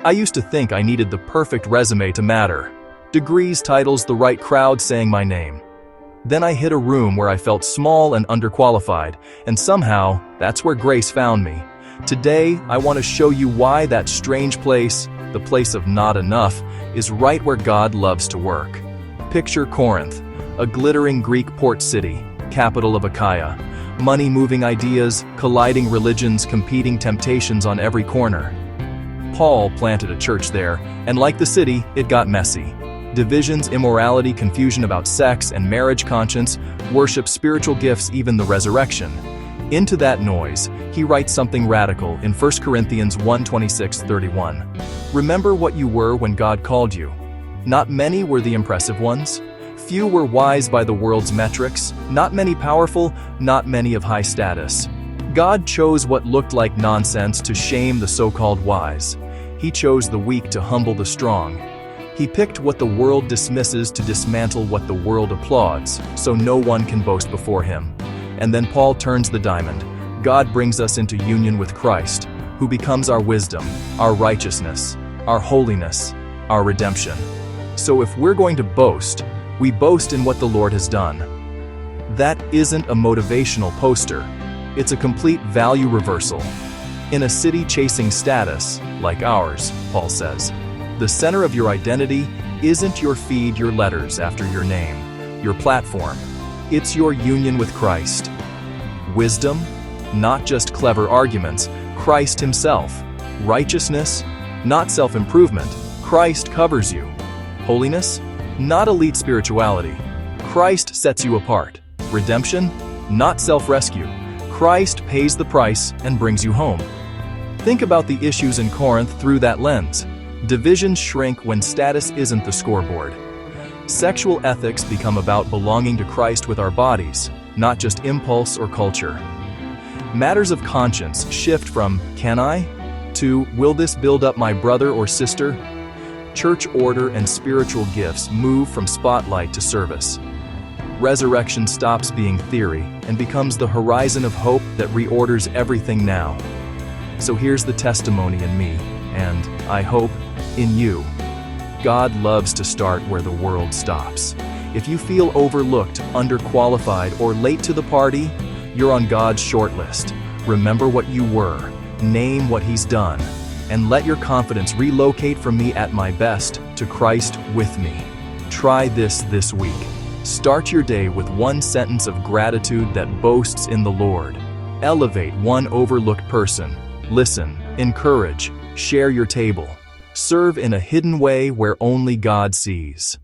I used to think I needed the perfect resume to matter. Degrees, titles, the right crowd saying my name. Then I hit a room where I felt small and underqualified, and somehow, that's where grace found me. Today, I want to show you why that strange place, the place of not enough, is right where God loves to work. Picture Corinth, a glittering Greek port city, capital of Achaia. Money-moving ideas, colliding religions, competing temptations on every corner. Paul planted a church there, and like the city, it got messy. Divisions, immorality, confusion about sex and marriage, conscience, worship, spiritual gifts, even the resurrection. Into that noise, he writes something radical in 1 Corinthians 1:26-31. Remember what you were when God called you. Not many were the impressive ones. Few were wise by the world's metrics, not many powerful, not many of high status. God chose what looked like nonsense to shame the so-called wise. He chose the weak to humble the strong. He picked what the world dismisses to dismantle what the world applauds, so no one can boast before him. And then Paul turns the diamond. God brings us into union with Christ, who becomes our wisdom, our righteousness, our holiness, our redemption. So if we're going to boast, we boast in what the Lord has done. That isn't a motivational poster. It's a complete value reversal. In a city chasing status, like ours, Paul says, the center of your identity isn't your feed, your letters after your name, your platform. It's your union with Christ. Wisdom, not just clever arguments, Christ himself. Righteousness, not self-improvement, Christ covers you. Holiness, not elite spirituality, Christ sets you apart. Redemption, not self-rescue, Christ pays the price and brings you home. Think about the issues in Corinth through that lens. Divisions shrink when status isn't the scoreboard. Sexual ethics become about belonging to Christ with our bodies, not just impulse or culture. Matters of conscience shift from "can I?" to "will this build up my brother or sister?" Church order and spiritual gifts move from spotlight to service. Resurrection stops being theory and becomes the horizon of hope that reorders everything now. So here's the testimony in me, and, I hope, in you. God loves to start where the world stops. If you feel overlooked, underqualified, or late to the party, you're on God's shortlist. Remember what you were, name what He's done, and let your confidence relocate from me at my best to Christ with me. Try this week. Start your day with one sentence of gratitude that boasts in the Lord. Elevate one overlooked person. Listen, encourage, share your table. Serve in a hidden way where only God sees.